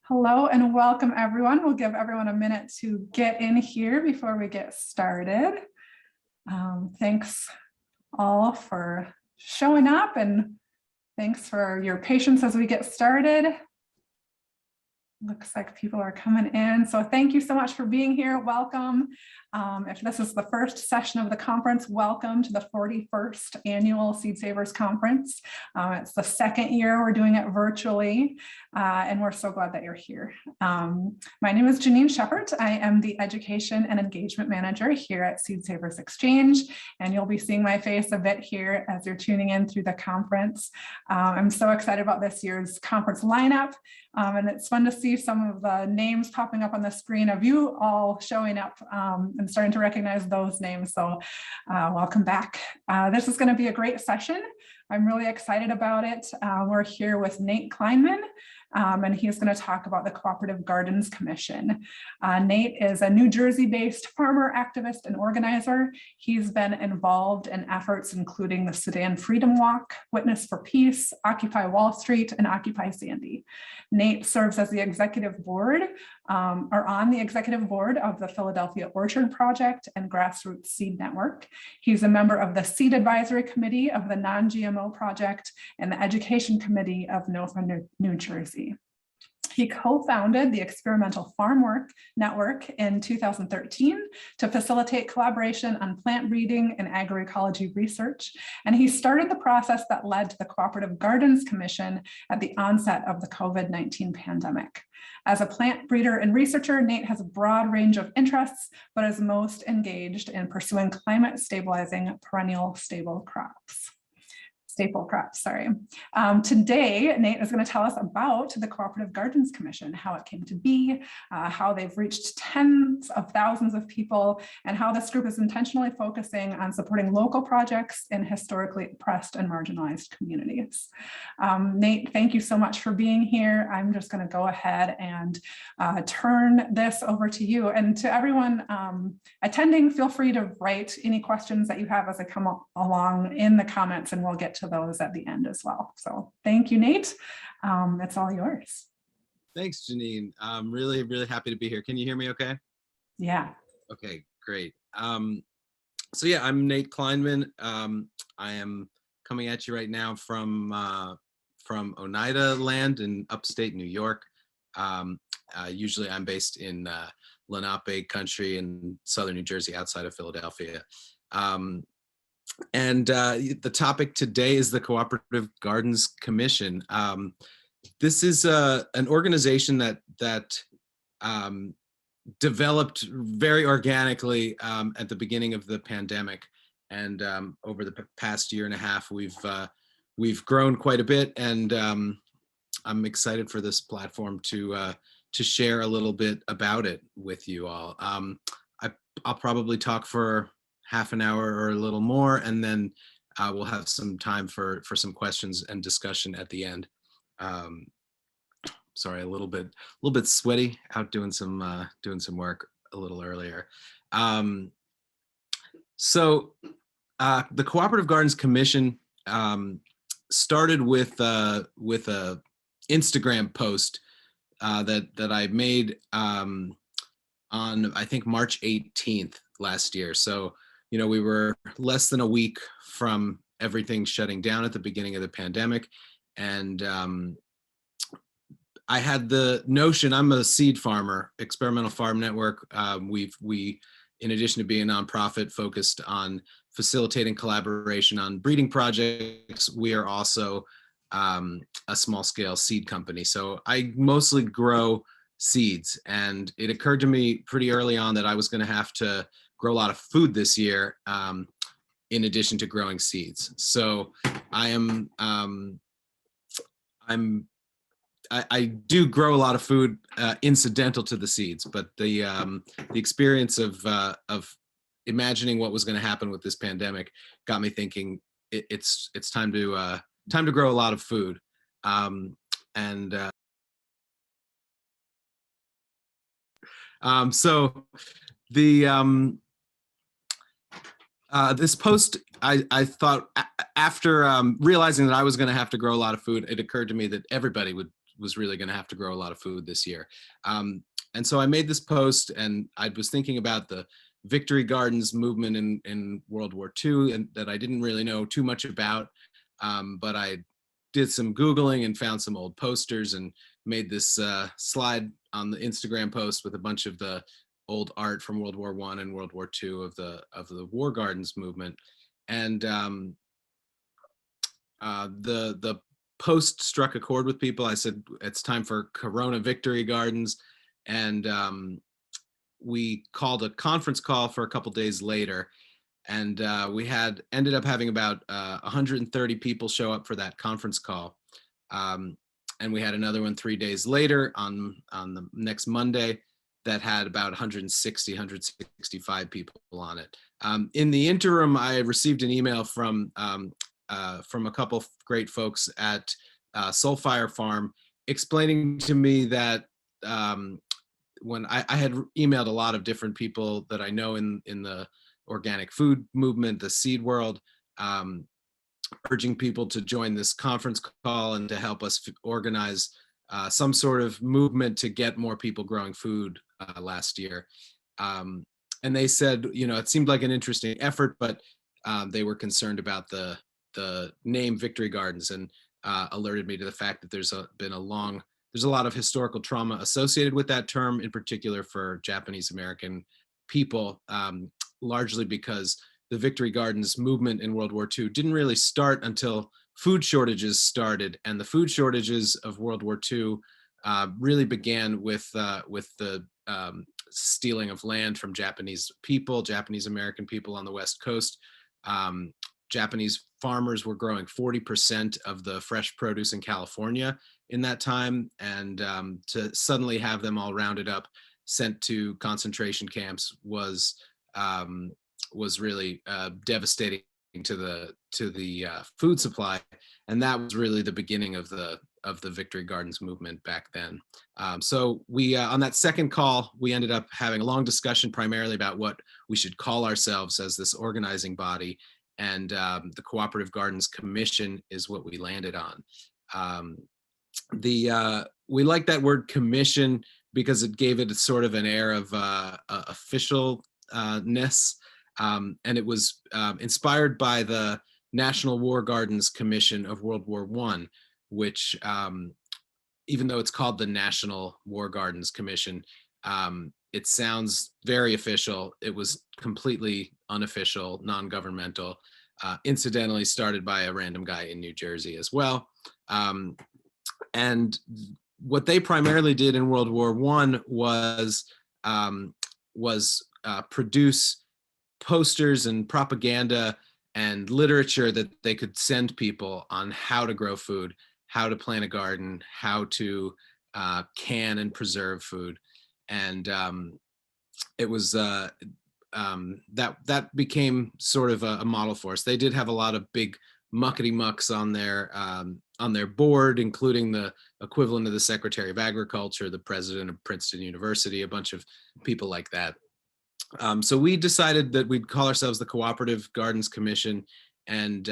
Hello and welcome everyone. We'll give everyone a minute to get in here before we get started. Thanks all for showing up and thanks for your patience as we get started. Looks like people are coming in. So thank you so much for being here. Welcome. If this is the first session of the conference, welcome to the 41st Annual Seed Savers Conference. It's the second year we're doing it virtually, and we're so glad that you're here. My name is Jeanine Scheffert. I am the Education and Engagement Manager here at Seed Savers Exchange, and you'll be seeing my face a bit here as you're tuning in through the conference. I'm so excited about this year's conference lineup, and it's fun to see some of the names popping up on the screen of you all showing up and starting to recognize those names. So welcome back. This is going to be a great session. I'm really excited about it. We're here with Nate Kleinman, and he's going to talk about the Cooperative Gardens Commission. Nate is a New Jersey-based farmer, activist, and organizer. He's been involved in efforts including the Sudan Freedom Walk, Witness for Peace, Occupy Wall Street, and Occupy Sandy. Nate serves as the executive board, or on the executive board of the Philadelphia Orchard Project and Grassroots Seed Network. He's a member of the Seed Advisory Committee of the Non-GMO Project and the Education Committee of NOFA New Jersey. He co-founded the Experimental Farm Work Network in 2013 to facilitate collaboration on plant breeding and agroecology research. And he started the process that led to the Cooperative Gardens Commission at the onset of the COVID-19 pandemic. As a plant breeder and researcher, Nate has a broad range of interests, but is most engaged in pursuing climate stabilizing perennial staple crops. Today, Nate is going to tell us about the Cooperative Gardens Commission, how it came to be, how they've reached tens of thousands of people, and how this group is intentionally focusing on supporting local projects in historically oppressed and marginalized communities. Nate, thank you so much for being here. I'm just going to go ahead and turn this over to you. And to everyone attending, feel free to write any questions that you have as I come along in the comments, and we'll get to those at the end as well. So thank you, Nate. It's all yours. Thanks, Jeanine. I'm really, really happy to be here. Can you hear me okay? Yeah. Okay, great. So yeah, I'm Nate Kleinman. I am coming at you right now from Oneida land in upstate New York. Usually I'm based in Lenape country in southern New Jersey outside of Philadelphia. And the topic today is the Cooperative Gardens Commission. This is an organization that developed very organically at the beginning of the pandemic, and over the past year and a half, we've grown quite a bit, and I'm excited for this platform to share a little bit about it with you all. I'll probably talk for half an hour or a little more, and then we'll have some time for some questions and discussion at the end. Sorry, a little bit sweaty out doing some work a little earlier. So the Cooperative Gardens Commission started with a Instagram post that I made on, I think, March 18th last year. So, you know, we were less than a week from everything shutting down at the beginning of the pandemic. And I had the notion, I'm a seed farmer, Experimental Farm Network. We, in addition to being a nonprofit focused on facilitating collaboration on breeding projects, we are also a small scale seed company. So I mostly grow seeds. And it occurred to me pretty early on that I was going to have to grow a lot of food this year, in addition to growing seeds. So I do grow a lot of food incidental to the seeds, but the experience of imagining what was going to happen with this pandemic got me thinking it's time to grow a lot of food. So the this post, I thought after realizing that I was going to have to grow a lot of food, it occurred to me that everybody would was really going to have to grow a lot of food this year. And so I made this post, and I was thinking about the Victory Gardens movement in World War II, and that I didn't really know too much about, but I did some Googling and found some old posters and made this slide on the Instagram post with a bunch of the old art from World War I and World War II of the War Gardens movement. And the post struck a chord with people. I said, it's time for Corona Victory Gardens. And we called a conference call for a couple days later. And we ended up having about 130 people show up for that conference call. And we had another one 3 days later on the next Monday that had about 165 people on it. In the interim, I received an email from a couple of great folks at Soulfire Farm explaining to me that when I had emailed a lot of different people that I know in the organic food movement, the seed world, urging people to join this conference call and to help us organize some sort of movement to get more people growing food last year. And they said, it seemed like an interesting effort, but they were concerned about the name Victory Gardens, and alerted me to the fact that there's a lot of historical trauma associated with that term, in particular for Japanese American people, largely because the Victory Gardens movement in World War II didn't really start until food shortages started, and the food shortages of World War II really began with the stealing of land from Japanese American people on the West Coast. Japanese farmers were growing 40% of the fresh produce in California in that time, and to suddenly have them all rounded up, sent to concentration camps was really devastating to the food supply, and that was really the beginning of the Victory Gardens movement back then. So we on that second call, we ended up having a long discussion primarily about what we should call ourselves as this organizing body. And the Cooperative Gardens Commission is what we landed on. We like that word commission because it gave it sort of an air of officialness, and it was inspired by the National War Gardens Commission of World War I, which, even though it's called the National War Gardens Commission, it sounds very official. It was completely unofficial, non-governmental, incidentally started by a random guy in New Jersey as well. And what they primarily did in World War I was produce posters and propaganda and literature that they could send people on how to grow food, how to plant a garden, how to can and preserve food. And it was that became sort of a model for us. They did have a lot of big muckety mucks on their board, including the equivalent of the Secretary of Agriculture, the president of Princeton University, a bunch of people like that. So we decided that we'd call ourselves the Cooperative Gardens Commission, and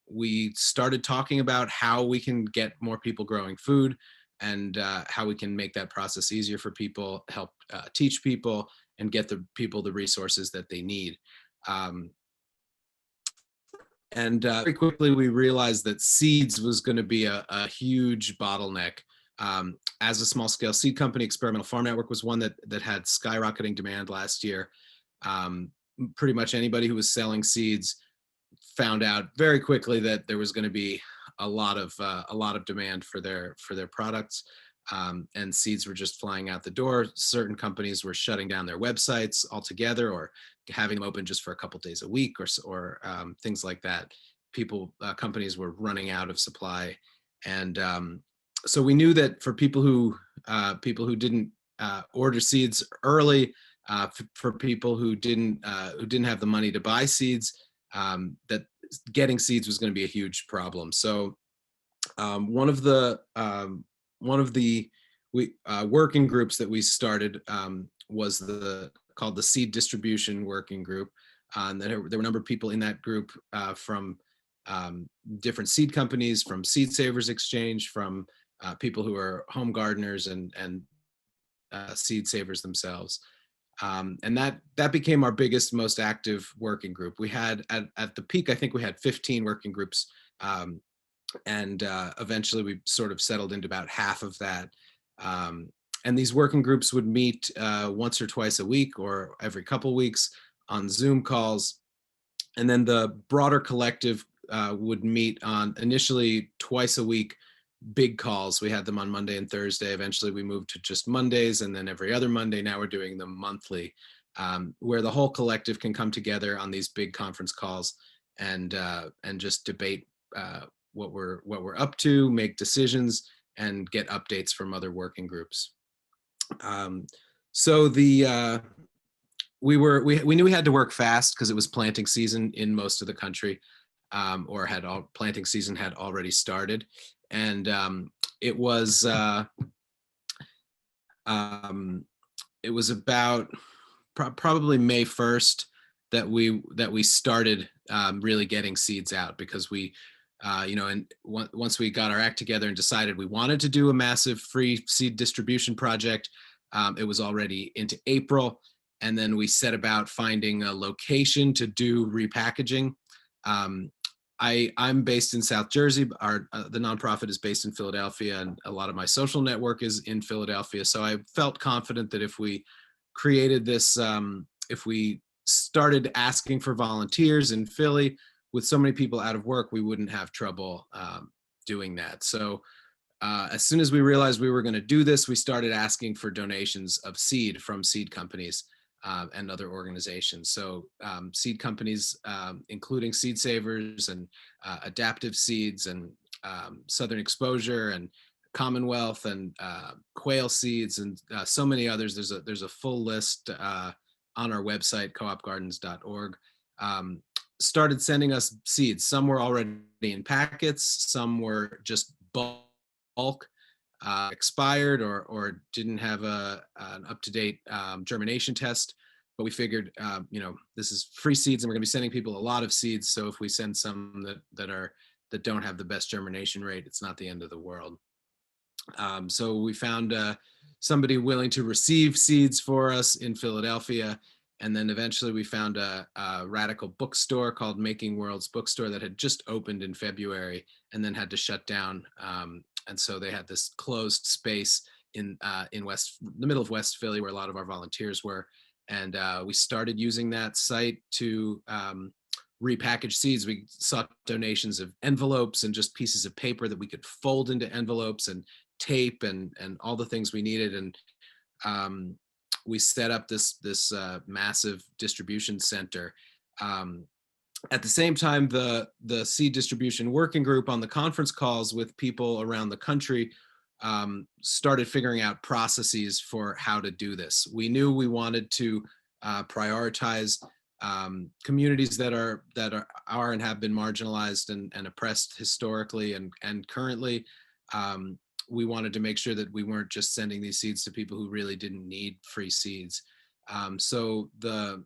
we started talking about how we can get more people growing food, and how we can make that process easier for people, help teach people, and get the people the resources that they need. And very quickly, we realized that seeds was going to be a huge bottleneck. As a small-scale seed company, Experimental Farm Network was one that had skyrocketing demand last year. Pretty much anybody who was selling seeds found out very quickly that there was going to be a lot of demand for their products, and seeds were just flying out the door. Certain companies were shutting down their websites altogether, or having them open just for a couple days a week, or things like that. Companies were running out of supply, and so we knew that for people who didn't order seeds early, for people who didn't have the money to buy seeds, that getting seeds was going to be a huge problem. So one of the working groups that we started was called the Seed Distribution Working Group. And there were a number of people in that group from different seed companies, from Seed Savers Exchange, from people who are home gardeners and seed savers themselves. And that became our biggest, most active working group. We had at the peak, I think we had 15 working groups. And eventually we sort of settled into about half of that. And these working groups would meet once or twice a week or every couple weeks on Zoom calls. And then the broader collective would meet on initially twice a week, big calls. We had them on Monday and Thursday. Eventually we moved to just Mondays, and then every other Monday. Now we're doing them monthly, where the whole collective can come together on these big conference calls and just debate what we're up to, make decisions, and get updates from other working groups. So we knew we had to work fast because it was planting season in most of the country, or planting season had already started, and it was about probably May 1st that we started really getting seeds out, because we and once we got our act together and decided we wanted to do a massive free seed distribution project, it was already into April. And then we set about finding a location to do repackaging. I'm based in South Jersey. The nonprofit is based in Philadelphia, and a lot of my social network is in Philadelphia. So I felt confident that if we created this, if we started asking for volunteers in Philly, with so many people out of work, we wouldn't have trouble doing that. So as soon as we realized we were going to do this, we started asking for donations of seed from seed companies and other organizations. So seed companies, including Seed Savers and Adaptive Seeds and Southern Exposure and Commonwealth and Quail Seeds and so many others. There's a full list on our website, coopgardens.org. Started sending us seeds. Some were already in packets, some were just bulk, expired or didn't have an up-to-date germination test. But we figured, this is free seeds, and we're going to be sending people a lot of seeds. So if we send some that don't have the best germination rate, it's not the end of the world. So we found somebody willing to receive seeds for us in Philadelphia. And then eventually we found a radical bookstore called Making Worlds Bookstore that had just opened in February and then had to shut down. And so they had this closed space in the middle of West Philly, where a lot of our volunteers were. And we started using that site to repackage seeds. We sought donations of envelopes and just pieces of paper that we could fold into envelopes, and tape and all the things we needed. And we set up this massive distribution center. At the same time, the seed distribution working group on the conference calls with people around the country started figuring out processes for how to do this. We knew we wanted to prioritize communities that are and have been marginalized and oppressed historically and currently. We wanted to make sure that we weren't just sending these seeds to people who really didn't need free seeds. So the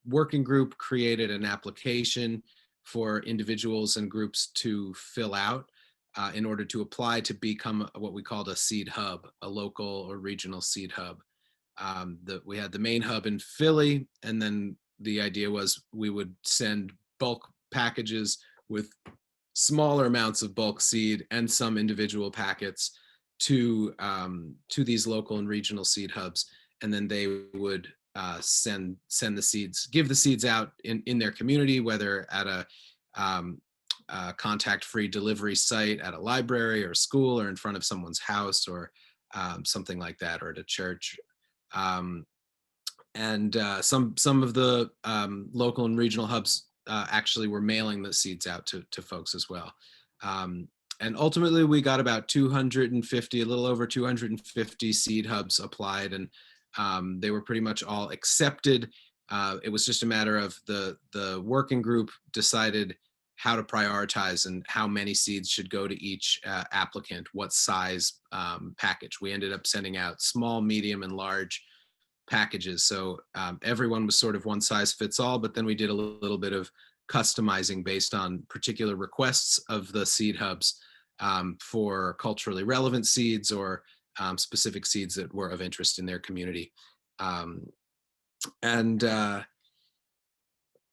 working group created an application for individuals and groups to fill out in order to apply to become what we called a seed hub, a local or regional seed hub. We had the main hub in Philly, and then the idea was we would send bulk packages with smaller amounts of bulk seed and some individual packets to these local and regional seed hubs, and then they would send the seeds, give the seeds out in their community, whether at a contact-free delivery site at a library or a school, or in front of someone's house, or something like that, or at a church. And some of the local and regional hubs actually were mailing the seeds out to folks as well. And ultimately we got about 250, a little over 250 seed hubs applied, and they were pretty much all accepted. It was just a matter of the working group decided how to prioritize and how many seeds should go to each applicant, what size package. We ended up sending out small, medium, and large packages. So everyone was sort of one size fits all, but then we did a little bit of customizing based on particular requests of the seed hubs. for culturally relevant seeds or specific seeds that were of interest in their community.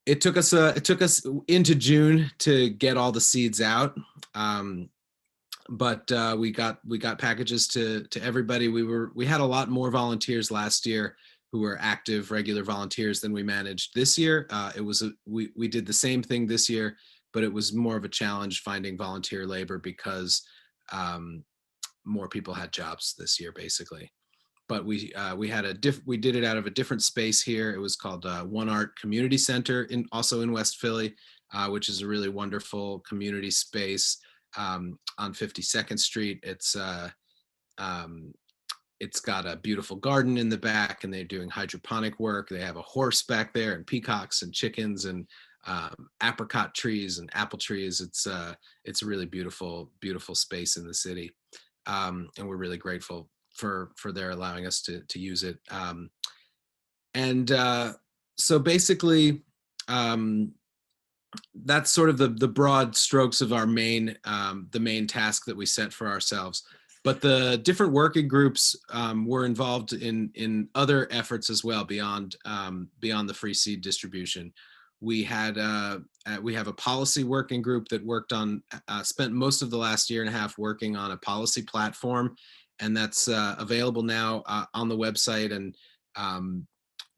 It took us into June to get all the seeds out, but we got packages to everybody. We had a lot more volunteers last year who were active, regular volunteers than we managed this year. We did the same thing this year, but it was more of a challenge finding volunteer labor because more people had jobs this year, basically. But we did it out of a different space here. It was called One Art Community Center, also in West Philly, which is a really wonderful community space on 52nd Street. It's got a beautiful garden in the back, and they're doing hydroponic work. They have a horse back there, and peacocks and chickens, and apricot trees and apple trees. It's a really beautiful space in the city, and we're really grateful for their allowing us to use it. So basically, that's sort of the broad strokes of our the main task that we set for ourselves. But the different working groups were involved in other efforts as well beyond the free seed distribution. We have a policy working group that worked on spent most of the last year and a half working on a policy platform, and that's available now on the website. And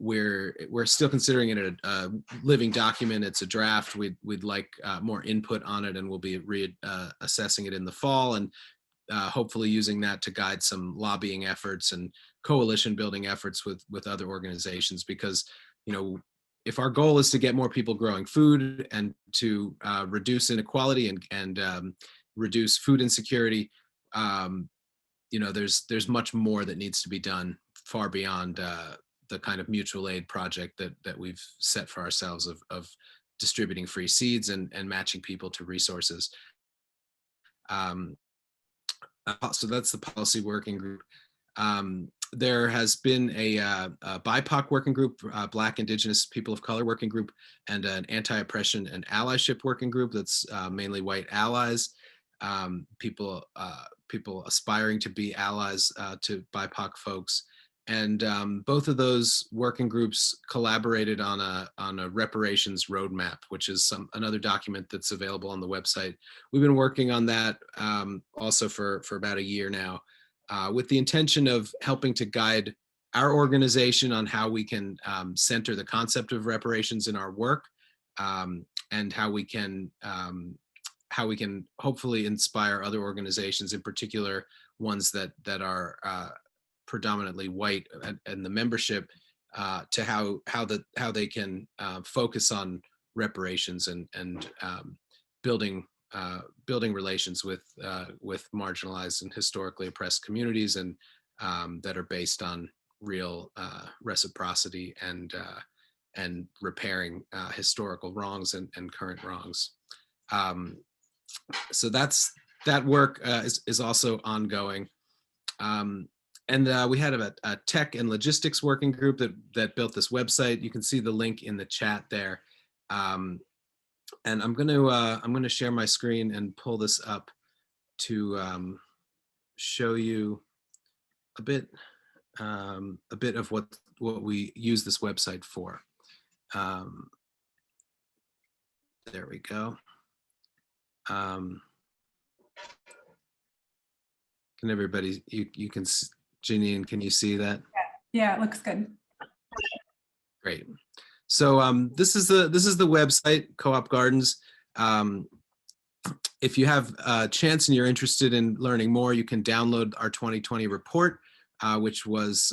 we're still considering it a living document. It's a draft. We'd like more input on it, and we'll be assessing it in the fall, and hopefully using that to guide some lobbying efforts and coalition building efforts with other organizations. Because, if our goal is to get more people growing food and to reduce inequality and reduce food insecurity, there's much more that needs to be done far beyond the kind of mutual aid project that we've set for ourselves of distributing free seeds and matching people to resources. So that's the policy working group. There has been a BIPOC working group, Black, Indigenous, People of Color working group, and an anti-oppression and allyship working group that's mainly white allies, people aspiring to be allies to BIPOC folks. And both of those working groups collaborated on a reparations roadmap, which is another document that's available on the website. We've been working on that also for about a year now, with the intention of helping to guide our organization on how we can center the concept of reparations in our work, and how we can hopefully inspire other organizations, in particular ones that are predominantly white and the membership, to how they can focus on reparations and building relations with marginalized and historically oppressed communities, and that are based on real reciprocity and repairing historical wrongs and current wrongs. So that work is also ongoing. And we had a tech and logistics working group that built this website. You can see the link in the chat there. And I'm going to share my screen and pull this up to show you a bit of what we use this website for. There we go. Can everybody, you can, Jeanine, can you see that? Yeah, it looks good. Great. So this is the website, Co-op Gardens. If you have a chance and you're interested in learning more, you can download our 2020 report, which was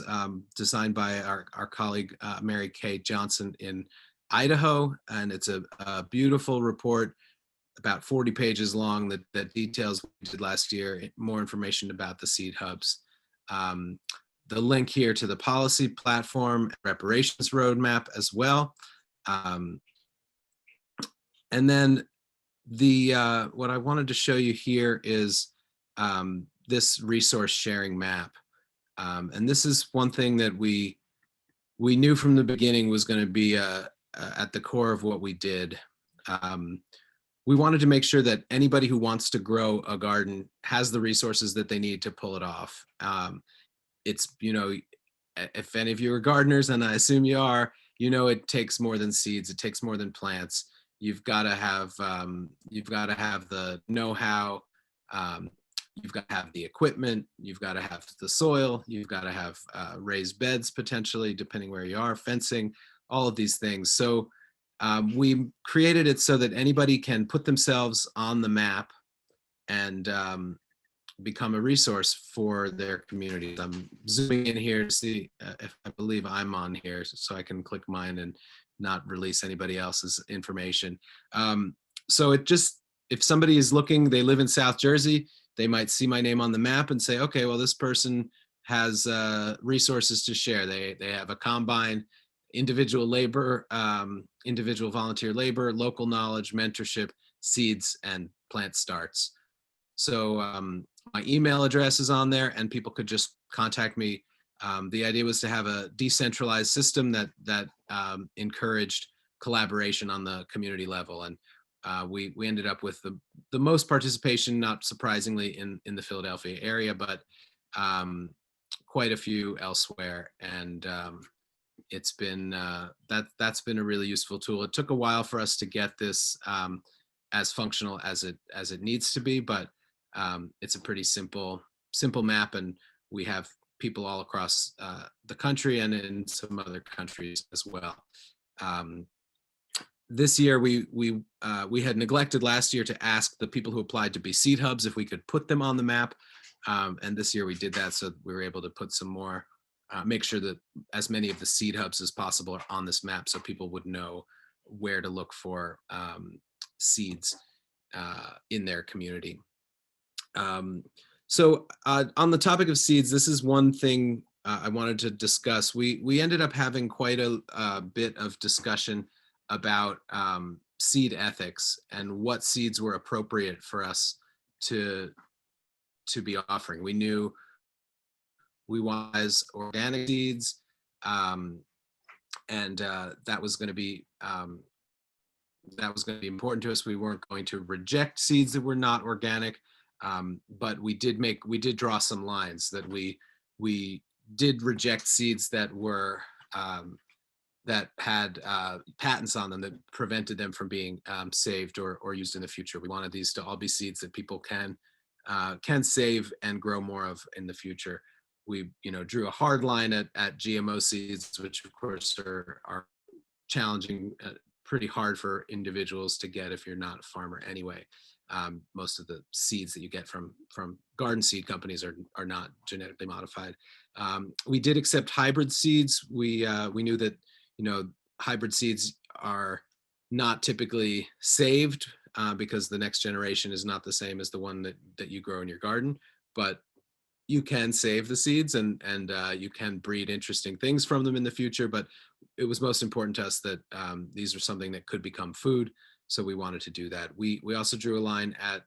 designed by our colleague Mary Kay Johnson in Idaho, and it's a beautiful report, about 40 pages long, that details what we did last year, more information about the seed hubs. The link here to the policy platform, reparations roadmap as well. And then what I wanted to show you here is this resource sharing map. And this is one thing that we knew from the beginning was going to be at the core of what we did. we wanted to make sure that anybody who wants to grow a garden has the resources that they need to pull it off. It's, if any of you are gardeners, and I assume you are, it takes more than seeds. It takes more than plants. You've got to have the know-how. You've got to have the equipment. You've got to have the soil. You've got to have raised beds potentially, depending where you are, fencing, all of these things. So we created it so that anybody can put themselves on the map and become a resource for their communities. I'm zooming in here to see if I believe I'm on here, so I can click mine and not release anybody else's information. So if somebody is looking, they live in South Jersey, they might see my name on the map and say, okay, well, this person has resources to share. They have a combine, individual labor, individual volunteer labor, local knowledge, mentorship, seeds, and plant starts. So my email address is on there, and people could just contact me. The idea was to have a decentralized system that encouraged collaboration on the community level, and we ended up with the most participation, not surprisingly, in the Philadelphia area, but quite a few elsewhere. And it's been that's been a really useful tool. It took a while for us to get this as functional as it needs to be, but it's a pretty simple map, and we have people all across the country and in some other countries as well. This year we had neglected last year to ask the people who applied to be seed hubs if we could put them on the map, and this year we did that, so we were able to put some more, make sure that as many of the seed hubs as possible are on this map, so people would know where to look for seeds in their community. So on the topic of seeds, this is one thing I wanted to discuss. We ended up having quite a bit of discussion about seed ethics and what seeds were appropriate for us to be offering. We knew we wanted organic seeds, and that was going to be important to us. We weren't going to reject seeds that were not organic. But we did draw some lines that we did reject seeds that were that had patents on them that prevented them from being saved or used in the future. We wanted these to all be seeds that people can save and grow more of in the future. We drew a hard line at GMO seeds, which of course are challenging, pretty hard for individuals to get if you're not a farmer anyway. Most of the seeds that you get from garden seed companies are not genetically modified. We did accept hybrid seeds. We knew that hybrid seeds are not typically saved because the next generation is not the same as the one that you grow in your garden, but you can save the seeds and you can breed interesting things from them in the future. But it was most important to us that these are something that could become food. So we wanted to do that. We also drew a line at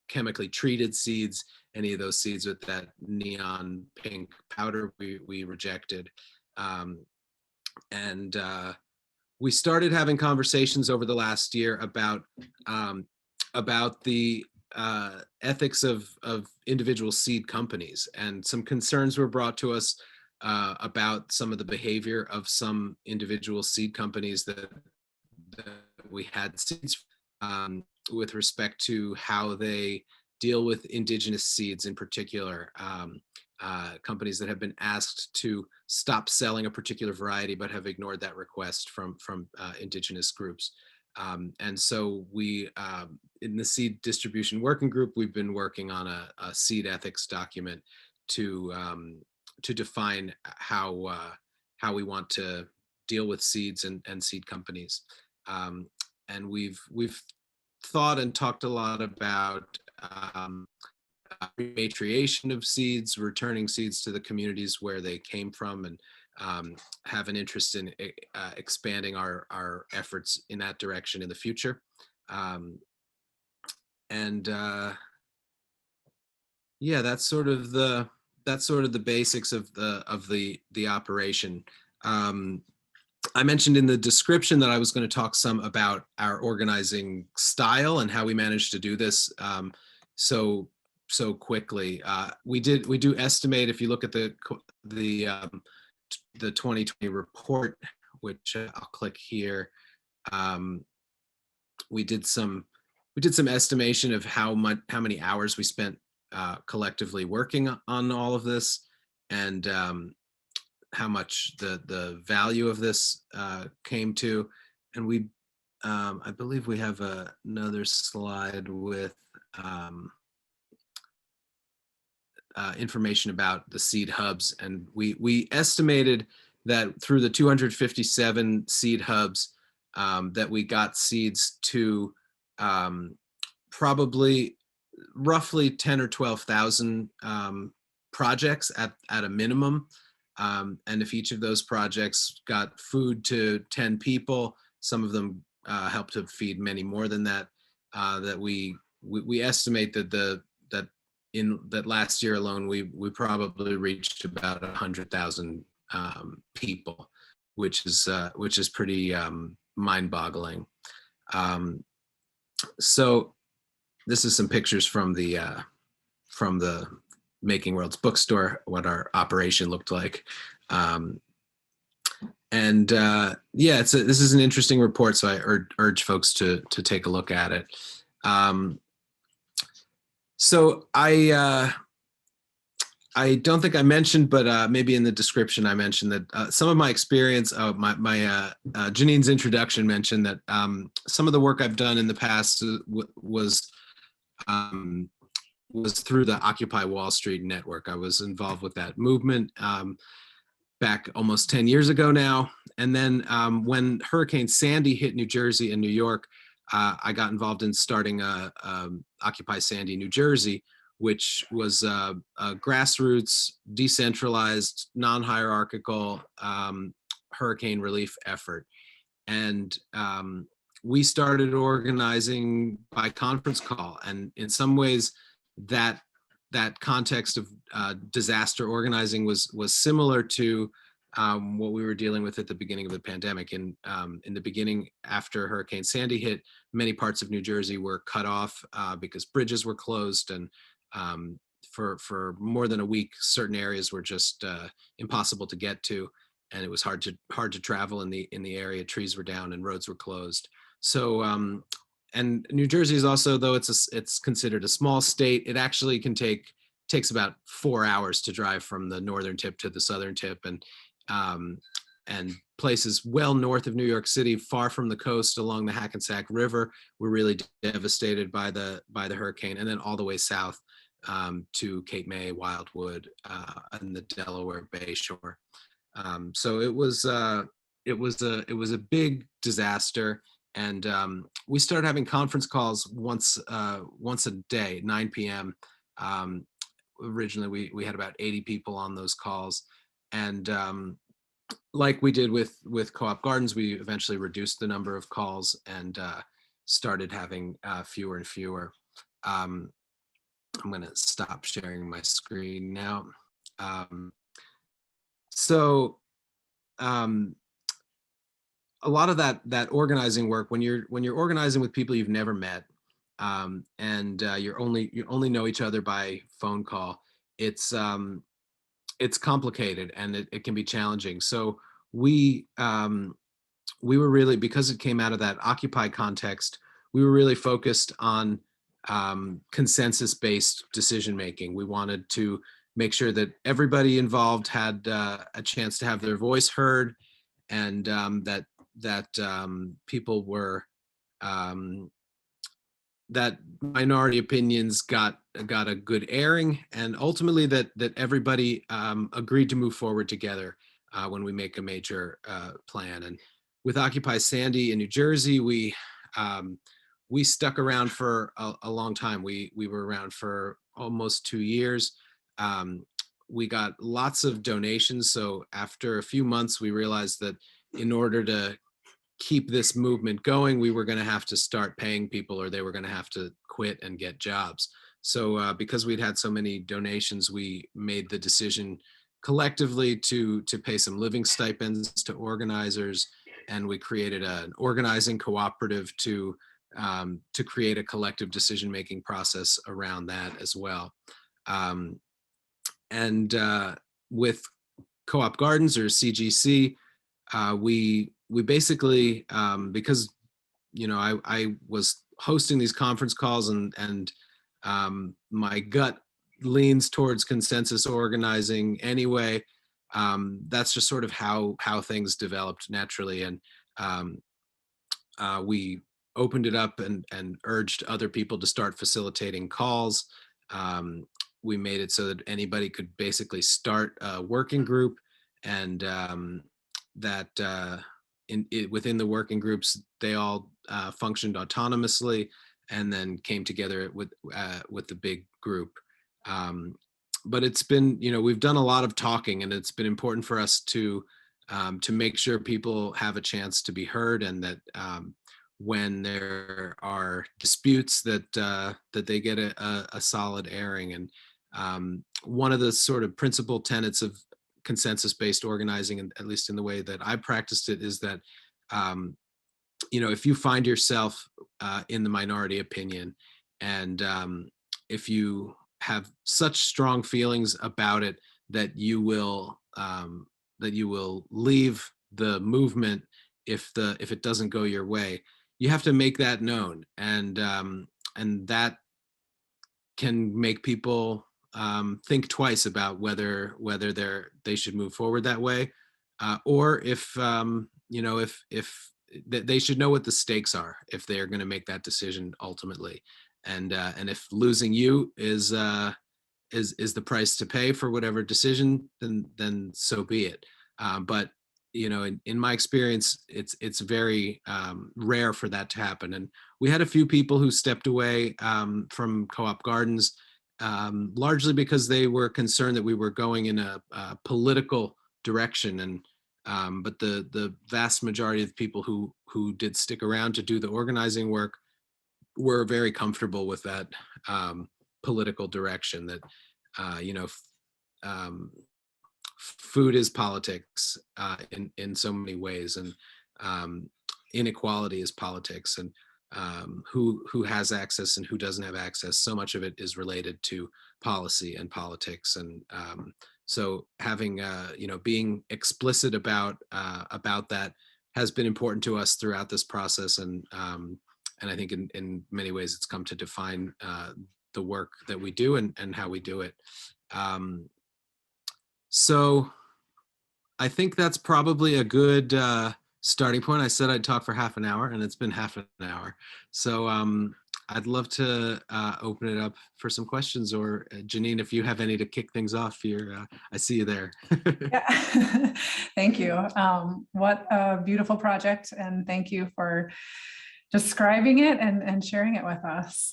chemically treated seeds. Any of those seeds with that neon pink powder, we rejected. And we started having conversations over the last year about the ethics of individual seed companies, and some concerns were brought to us about some of the behavior of some individual seed companies that we had seeds with respect to how they deal with indigenous seeds in particular. Companies that have been asked to stop selling a particular variety but have ignored that request from indigenous groups. And so we, in the seed distribution working group, we've been working on a seed ethics document to define how we want to deal with seeds and seed companies. And we've thought and talked a lot about repatriation of seeds, returning seeds to the communities where they came from, and have an interest in expanding our efforts in that direction in the future. Yeah, that's sort of the basics of the operation. I mentioned in the description that I was going to talk some about our organizing style and how we managed to do this so quickly. We do estimate, if you look at the 2020 report, which I'll click here. We did some estimation of how many hours we spent collectively working on all of this, and how much the value of this came to. And we, I believe we have another slide with information about the seed hubs. And we estimated that through the 257 seed hubs that we got seeds to probably roughly 10 or 12,000 projects at a minimum. And if each of those projects got food to 10 people, some of them helped to feed many more than that. That we estimate that in that last year alone, we probably reached about 100,000 people, which is pretty mind-boggling. So this is some pictures from the Making Worlds bookstore, what our operation looked like. Yeah, this is an interesting report, so I urge folks to take a look at it. So I don't think I mentioned, but maybe in the description I mentioned that some of my experience, Jeanine's introduction mentioned that some of the work I've done in the past was through the Occupy Wall Street network. I was involved with that movement back almost 10 years ago now. And then when Hurricane Sandy hit New Jersey and New York, I got involved in starting Occupy Sandy New Jersey, which was a grassroots, decentralized, non-hierarchical hurricane relief effort. And we started organizing by conference call. And in some ways, that context of disaster organizing was similar to what we were dealing with at the beginning of the pandemic. And in the beginning, after Hurricane Sandy hit, many parts of New Jersey were cut off because bridges were closed, and for more than a week, certain areas were just impossible to get to, and it was hard to travel in the area. Trees were down and roads were closed. So and New Jersey is also, though it's considered a small state, it actually takes about 4 hours to drive from the northern tip to the southern tip, and places well north of New York City, far from the coast along the Hackensack River, were really devastated by the hurricane, and then all the way south to Cape May, Wildwood, and the Delaware Bay shore. So it was a big disaster. And we started having conference calls once a day, 9 p.m. Originally, we had about 80 people on those calls. And like we did with Co-op Gardens, we eventually reduced the number of calls and started having fewer and fewer. I'm going to stop sharing my screen now. A lot of that organizing work, when you're organizing with people you've never met, and you only know each other by phone call, it's complicated, and it can be challenging. So we were really, because it came out of that Occupy context, we were really focused on consensus-based decision making. We wanted to make sure that everybody involved had a chance to have their voice heard, and that people were that minority opinions got a good airing, and ultimately that everybody agreed to move forward together when we make a major plan. And with Occupy Sandy in New Jersey, we stuck around for a long time. We were around for almost 2 years. We got lots of donations. So after a few months, we realized that in order to keep this movement going, we were going to have to start paying people, or they were going to have to quit and get jobs. So because we'd had so many donations, we made the decision collectively to pay some living stipends to organizers, and we created an organizing cooperative to create a collective decision-making process around that as well. And with Co-op Gardens, or CGC, we basically, because I was hosting these conference calls, and my gut leans towards consensus organizing anyway. That's just sort of how things developed naturally, and we opened it up and urged other people to start facilitating calls. We made it so that anybody could basically start a working group, and within the working groups, they all functioned autonomously and then came together with the big group. But it's been, we've done a lot of talking, and it's been important for us to make sure people have a chance to be heard, and that when there are disputes, that they get a solid airing. And one of the sort of principal tenets of consensus-based organizing, and at least in the way that I practiced it, is that if you find yourself in the minority opinion, and if you have such strong feelings about it that you will leave the movement if it doesn't go your way, you have to make that known, and that can make people think twice about whether they should move forward that way, or if they should know what the stakes are if they are going to make that decision ultimately, and if losing you is the price to pay for whatever decision, then so be it. But in my experience, it's very rare for that to happen. And we had a few people who stepped away from Co-op Gardens, largely because they were concerned that we were going in a political direction. And but the vast majority of people who did stick around to do the organizing work were very comfortable with that political direction. That food is politics in so many ways, and inequality is politics, and who has access and who doesn't have access. So much of it is related to policy and politics, and so having being explicit about that has been important to us throughout this process, and I think in many ways it's come to define the work that we do and how we do it. So I think that's probably a good starting point. I said I'd talk for half an hour, and it's been half an hour. So I'd love to open it up for some questions, or Jeanine, if you have any to kick things off here, I see you there. Yeah. Thank you. What a beautiful project, and thank you for describing it and sharing it with us.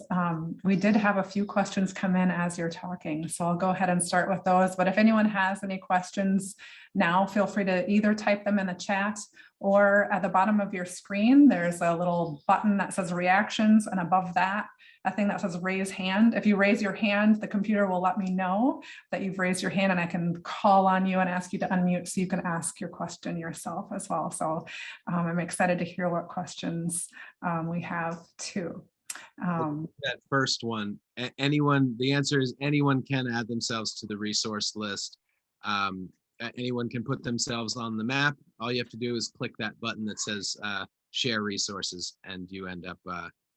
We did have a few questions come in as you're talking, so I'll go ahead and start with those. But if anyone has any questions now, feel free to either type them in the chat, or at the bottom of your screen, there's a little button that says reactions, and above that, a thing that says raise hand. If you raise your hand, the computer will let me know that you've raised your hand, and I can call on you and ask you to unmute so you can ask your question yourself as well. So I'm excited to hear what questions we have too. That first one, anyone, the answer is anyone can add themselves to the resource list. Anyone can put themselves on the map. All you have to do is click that button that says share resources, and you end up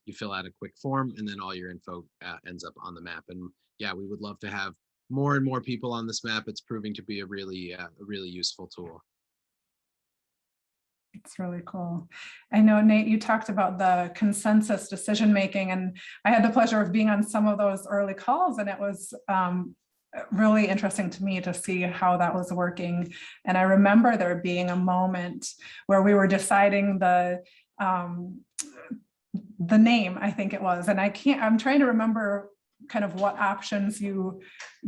you fill out a quick form, and then all your info ends up on the map. And yeah, we would love to have more and more people on this map. It's proving to be a really useful tool. It's really cool. I know, Nate, you talked about the consensus decision making, and I had the pleasure of being on some of those early calls, and it was really interesting to me to see how that was working. And I remember there being a moment where we were deciding the name, I think it was, and I'm trying to remember kind of what options you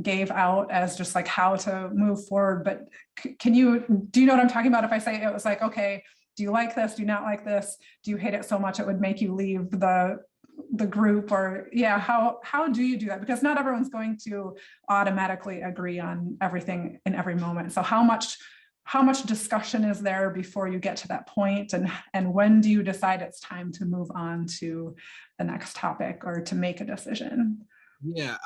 gave out as just like how to move forward, but do you know what I'm talking about? If I say it was like, okay, do you like this? Do you not like this? Do you hate it so much it would make you leave the group? Or yeah, how do you do that? Because not everyone's going to automatically agree on everything in every moment. So how much how much discussion is there before you get to that point, and when do you decide it's time to move on to the next topic or to make a decision? Yeah,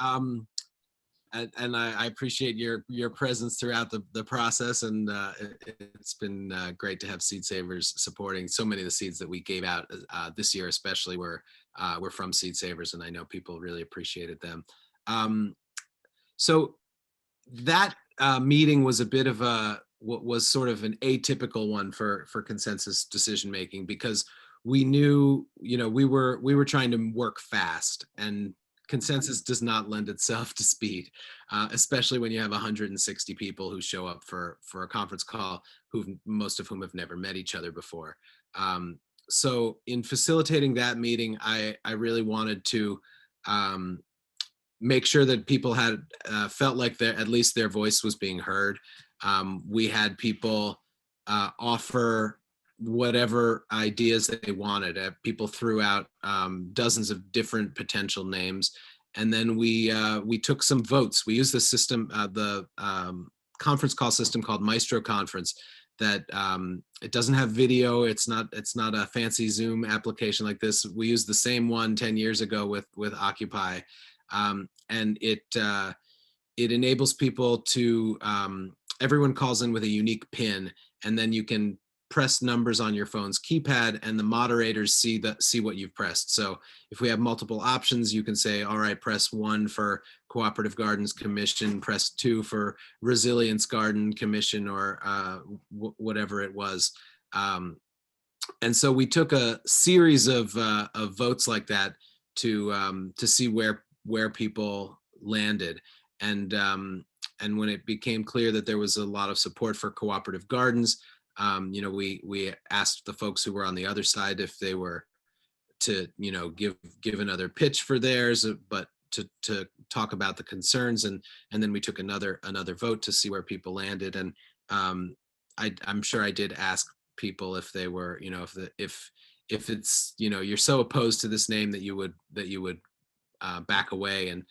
and I appreciate your presence throughout the process, and it's been great to have Seed Savers supporting. So many of the seeds that we gave out this year, especially, were from Seed Savers, and I know people really appreciated them. So that meeting was a bit of what was sort of an atypical one for consensus decision making, because we knew, we were trying to work fast, and consensus does not lend itself to speed, especially when you have 160 people who show up for a conference call, most of whom have never met each other before. So in facilitating that meeting, I really wanted to make sure that people had felt like at least their voice was being heard. We had people offer whatever ideas that they wanted. People threw out dozens of different potential names, and then we took some votes. We used the system, the conference call system called Maestro Conference. That it doesn't have video. It's not a fancy Zoom application like this. We used the same one 10 years ago with Occupy. And it enables people to, everyone calls in with a unique PIN, and then you can press numbers on your phone's keypad, and the moderators see what you've pressed. So if we have multiple options, you can say, all right, press 1 for Cooperative Gardens Commission, press 2 for Resilience Garden Commission, or whatever it was. And so we took a series of votes like that to see where people landed, and when it became clear that there was a lot of support for cooperative gardens, we asked the folks who were on the other side if they were to give another pitch for theirs, but to talk about the concerns, and then we took another vote to see where people landed. And I'm sure I did ask people if they were, if it's, you're so opposed to this name that you would back away and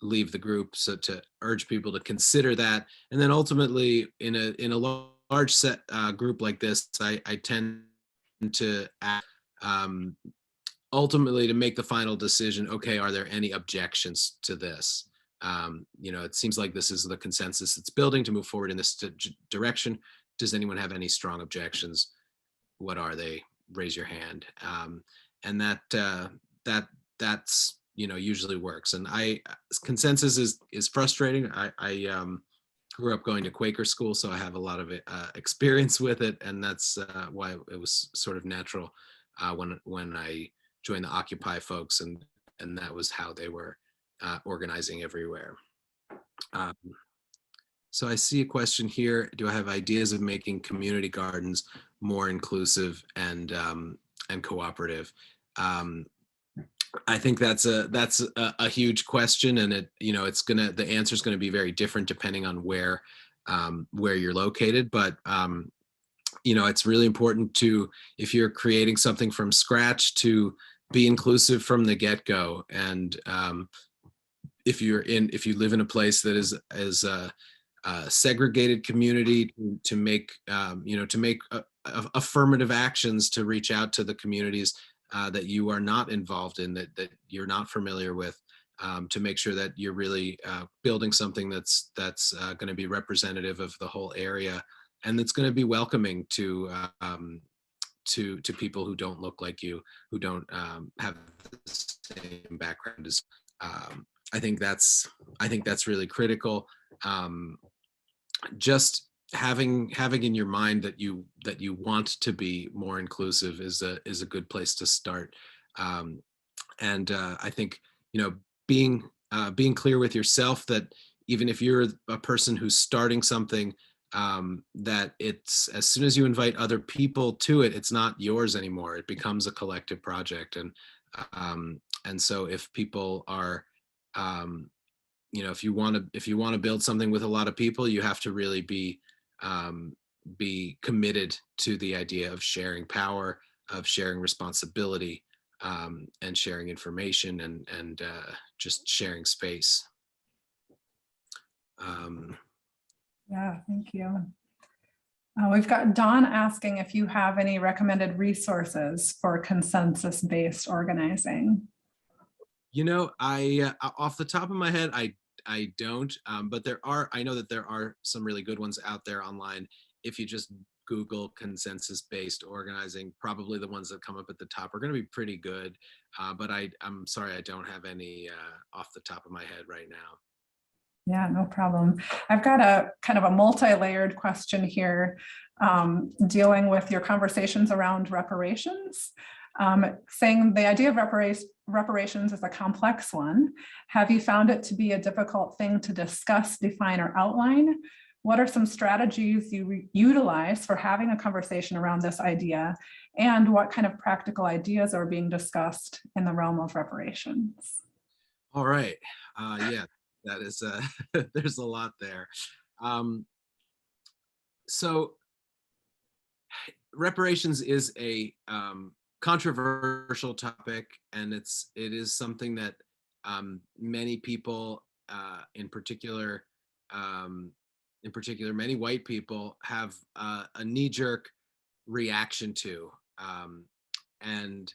leave the group, so to urge people to consider that. And then ultimately, in a large set group like this, I tend to ask, ultimately, to make the final decision. Okay, are there any objections to this? It seems like this is the consensus that's building to move forward in this direction. Does anyone have any strong objections? What are they? Raise your hand. And that's usually works. And consensus is frustrating. I grew up going to Quaker school, so I have a lot of experience with it, and that's why it was sort of natural when I joined the Occupy folks, and that was how they were organizing everywhere. So I see a question here. Do I have ideas of making community gardens more inclusive and cooperative? I think that's a huge question, and the answer is gonna be very different depending on where you're located. But it's really important to, if you're creating something from scratch, to be inclusive from the get-go. And if you live in a place that is a segregated community, to make affirmative actions to reach out to the communities that you are not involved in, that you're not familiar with, to make sure that you're really building something that's going to be representative of the whole area, and that's going to be welcoming to people who don't look like you, who don't have the same background as. I think that's really critical. Just having in your mind that you want to be more inclusive is a good place to start. And I think being clear with yourself that even if you're a person who's starting something, that it's, as soon as you invite other people to it, it's not yours anymore. It becomes a collective project. And so if people are if you want to build something with a lot of people, you have to really be committed to the idea of sharing power, of sharing responsibility, and sharing information, and just sharing space. Yeah, thank you. We've got Dawn asking if you have any recommended resources for consensus-based organizing. You know, off the top of my head, I don't, but I know that there are some really good ones out there online. If you just Google consensus-based organizing, probably the ones that come up at the top are going to be pretty good. But I'm sorry, I don't have any off the top of my head right now. Yeah, no problem. I've got a kind of a multi-layered question here, dealing with your conversations around reparations, saying the idea of reparations is a complex one. Have you found it to be a difficult thing to discuss, define, or outline? What are some strategies you utilize for having a conversation around this idea? And what kind of practical ideas are being discussed in the realm of reparations? All right. Yeah, that is, there's a lot there. So reparations is a controversial topic, and it is something that many people, in particular, many white people have a knee-jerk reaction to, and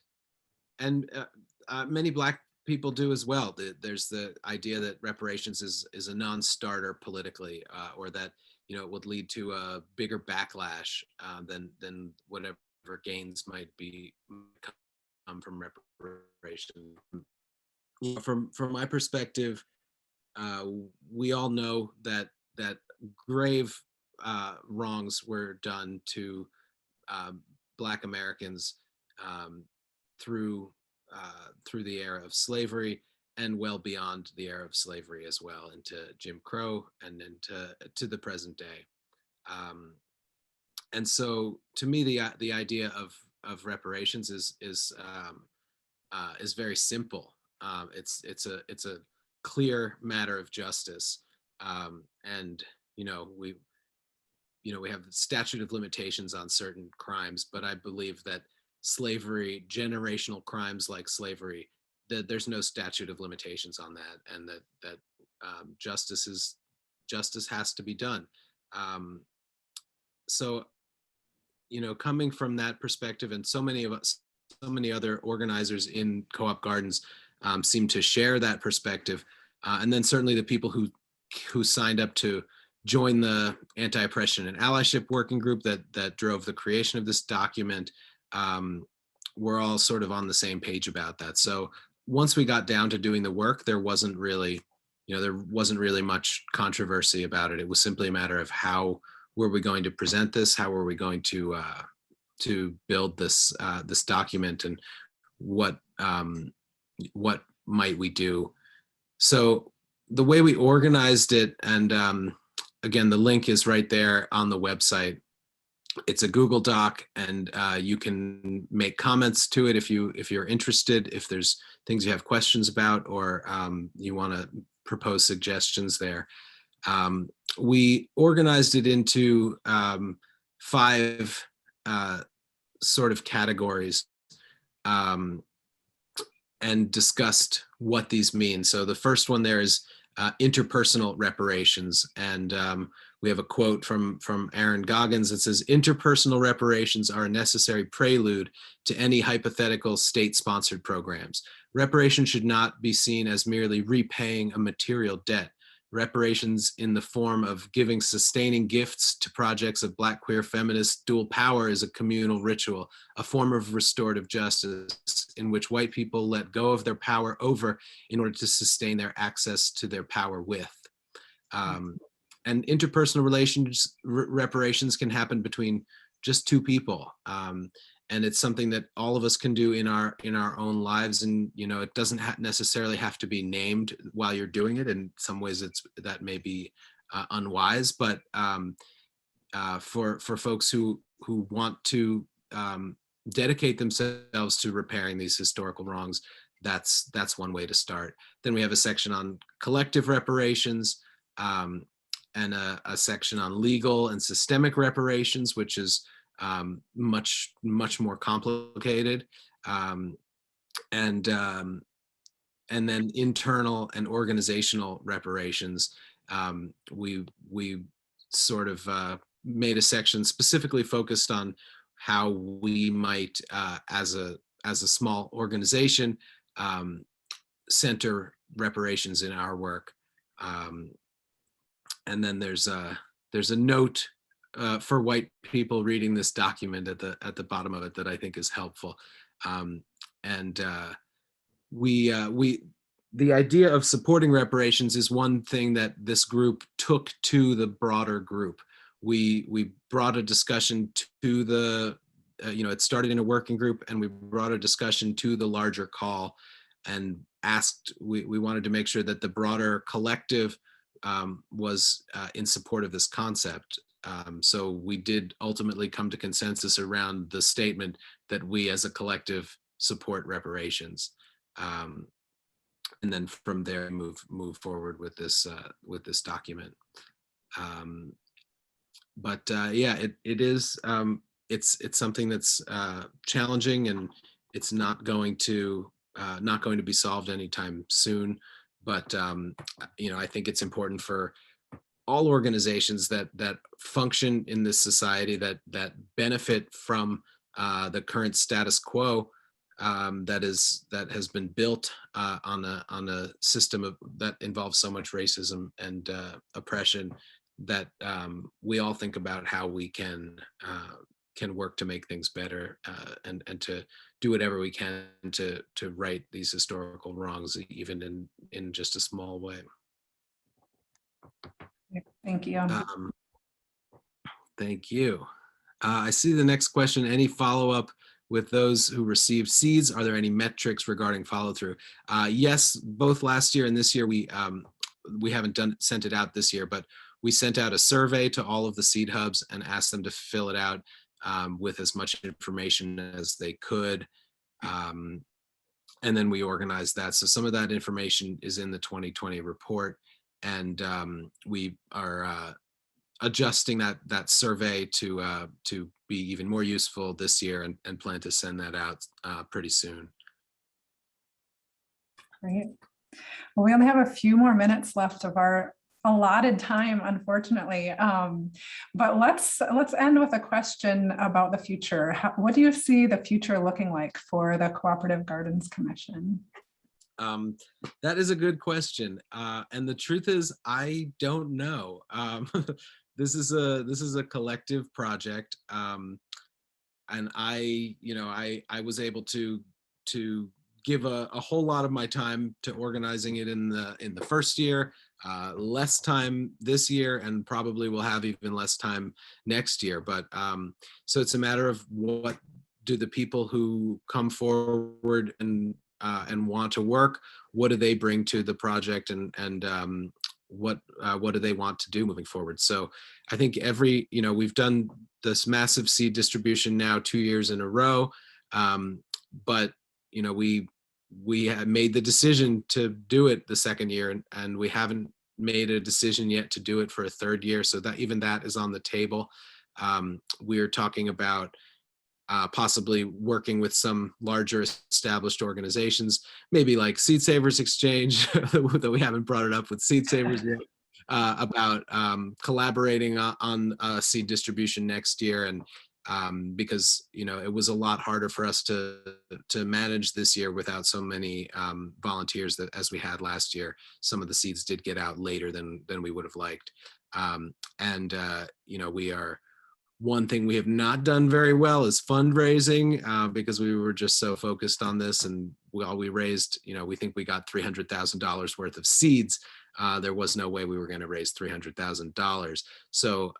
many Black people do as well. There's the idea that reparations is a non-starter politically, or that it would lead to a bigger backlash than whatever gains might come from reparation. From my perspective, we all know that grave wrongs were done to Black Americans through the era of slavery, and well beyond the era of slavery as well, into Jim Crow and into the present day. And so, to me, the idea of reparations is very simple. It's a clear matter of justice, and we have the statute of limitations on certain crimes, but I believe that slavery, generational crimes like slavery, that there's no statute of limitations on that, and that justice has to be done. So, coming from that perspective, and so many other organizers in Co-op Gardens seem to share that perspective, and then certainly the people who signed up to join the Anti-Oppression and Allyship Working Group that drove the creation of this document. We're all sort of on the same page about that. So once we got down to doing the work, there wasn't really much controversy about it. It was simply a matter of how were we going to present this, how were we going to build this document, and what might we do. So the way we organized it, and again, the link is right there on the website. It's a Google Doc, and you can make comments to it if you're interested, if there's things you have questions about, or you want to propose suggestions there. We organized it into 5 sort of categories, and discussed what these mean. So the first one there is interpersonal reparations, and we have a quote from Aaron Goggins that says, "Interpersonal reparations are a necessary prelude to any hypothetical state-sponsored programs. Reparations should not be seen as merely repaying a material debt. Reparations in the form of giving sustaining gifts to projects of Black, queer, feminist dual power is a communal ritual, a form of restorative justice in which white people let go of their power over in order to sustain their access to their power with." And interpersonal reparations can happen between just 2 people. And it's something that all of us can do in our own lives. And, it doesn't necessarily have to be named while you're doing it. In some ways that may be unwise, but for folks who want to dedicate themselves to repairing these historical wrongs, that's one way to start. Then we have a section on collective reparations, and a section on legal and systemic reparations, which is much more complicated, and then internal and organizational reparations. We sort of made a section specifically focused on how we might, as a small organization, center reparations in our work. And then there's a note for white people reading this document at the bottom of it that I think is helpful. The idea of supporting reparations is one thing that this group took to the broader group. We brought a discussion to the, it started in a working group, and we brought a discussion to the larger call and asked, we wanted to make sure that the broader collective was in support of this concept. So we did ultimately come to consensus around the statement that we as a collective support reparations. And then from there move forward with this document. Yeah, it is, it's something that's challenging, and it's not going to be solved anytime soon. But I think it's important for all organizations that function in this society, that benefit from the current status quo that has been built on a system that involves so much racism and oppression, that we all think about how we can work to make things better, and to do whatever we can to right these historical wrongs, even in just a small way. Thank you. Thank you. I see the next question. Any follow-up with those who received seeds? Are there any metrics regarding follow-through? Yes, both last year and this year, we haven't sent it out this year, but we sent out a survey to all of the seed hubs and asked them to fill it out with as much information as they could. And then we organized that. So some of that information is in the 2020 report, and we are adjusting that survey to be even more useful this year, and plan to send that out pretty soon. Great. Well, we only have a few more minutes left of our allotted time, unfortunately. But let's end with a question about the future. What do you see the future looking like for the Cooperative Gardens Commission? That is a good question. And the truth is, I don't know. This is a collective project. And I was able to give a whole lot of my time to organizing it in the first year, less time this year, and probably will have even less time next year. But so it's a matter of, what do the people who come forward and want to work, what do they bring to the project, and what do they want to do moving forward? So I think we've done this massive seed distribution now 2 years in a row, but we have made the decision to do it the second year, and we haven't made a decision yet to do it for a third year. So that even that is on the table. We're talking about possibly working with some larger established organizations, maybe like Seed Savers Exchange, that we haven't brought it up with Seed Savers yet, about collaborating on seed distribution next year. And because it was a lot harder for us to manage this year without so many volunteers as we had last year. Some of the seeds did get out later than we would have liked. We are, one thing we have not done very well is fundraising, because we were just so focused on this, and we raised, we think we got $300,000 worth of seeds. There was no way we were going to raise $300,000. So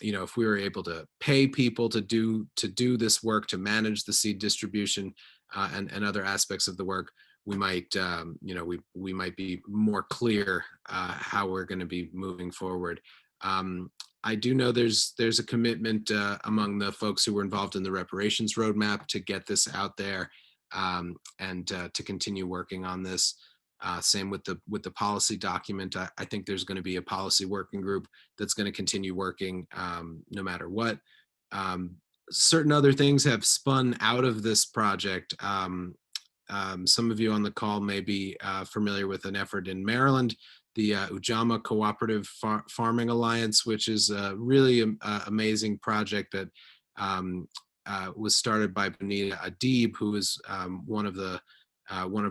if we were able to pay people to do this work, to manage the seed distribution and other aspects of the work, we might we might be more clear how we're going to be moving forward. I do know there's a commitment among the folks who were involved in the reparations roadmap to get this out there, and to continue working on this. Same with the policy document. I think there's going to be a policy working group that's going to continue working no matter what. Certain other things have spun out of this project. Some of you on the call may be familiar with an effort in Maryland, the Ujamaa Cooperative Farming Alliance, which is a really amazing project that was started by Bonita Adib, who is one of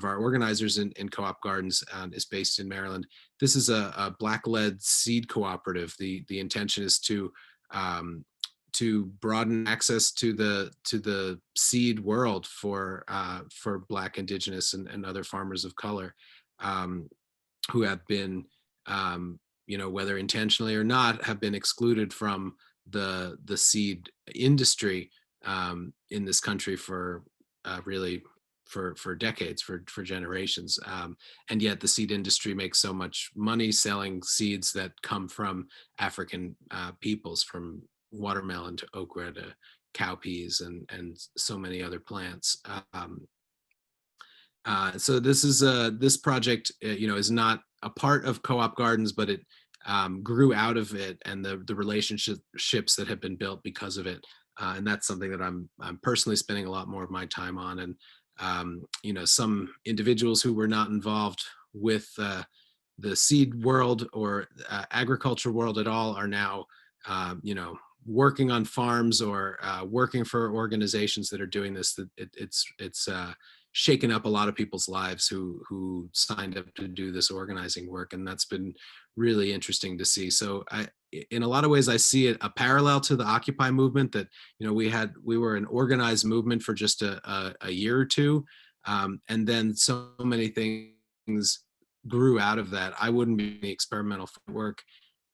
our organizers in Co-op Gardens, is based in Maryland. This is a Black-led seed cooperative. The intention is to broaden access to the seed world for Black, Indigenous, and other farmers of color who have been, whether intentionally or not, have been excluded from the seed industry in this country for really for decades, for generations. And yet the seed industry makes so much money selling seeds that come from African peoples, from watermelon to okra to cowpeas and so many other plants. So this project, is not a part of Co-op Gardens, but it grew out of it, and the relationships that have been built because of it. And that's something that I'm personally spending a lot more of my time on. And some individuals who were not involved with the seed world or agriculture world at all are now, working on farms or working for organizations that are doing this. That it's shaken up a lot of people's lives who signed up to do this organizing work, and that's been really interesting to see. So in a lot of ways, I see it a parallel to the Occupy movement that, we were an organized movement for just a year or two. And then so many things grew out of that. I wouldn't be the experimental work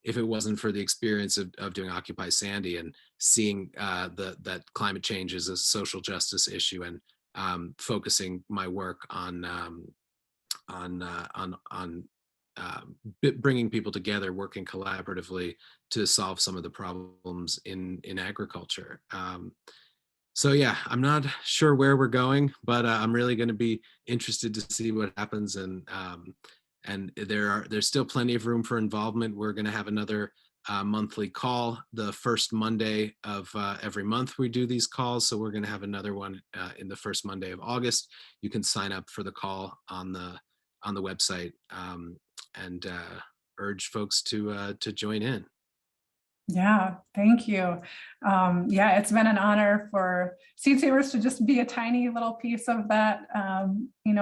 if it wasn't for the experience of doing Occupy Sandy and seeing that climate change is a social justice issue, and focusing my work on bringing people together, working collaboratively to solve some of the problems in theagriculture. So yeah, I'm not sure where we're going, but I'm really going to be interested to see what happens. And there's still plenty of room for involvement. We're going to have another monthly call the first Monday of every month. We do these calls, so we're going to have another one in the first Monday of August. You can sign up for the call on the website, and urge folks to join in. Yeah, thank you. Yeah, it's been an honor for Seed Savers to just be a tiny little piece of that,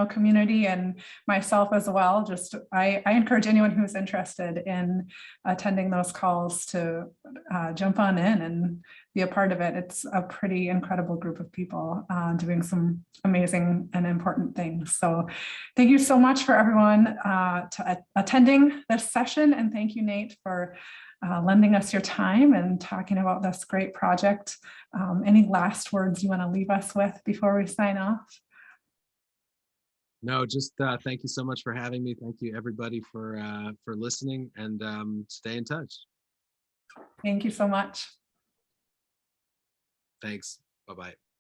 community, and myself as well. Just I encourage anyone who's interested in attending those calls to jump on in and be a part of it. It's a pretty incredible group of people doing some amazing and important things. So thank you so much for everyone attending this session, and thank you, Nate, for lending us your time and talking about this great project. Any last words you want to leave us with before we sign off? No, just thank you so much for having me. Thank you everybody for listening, and stay in touch. Thank you so much. Thanks. Bye-bye.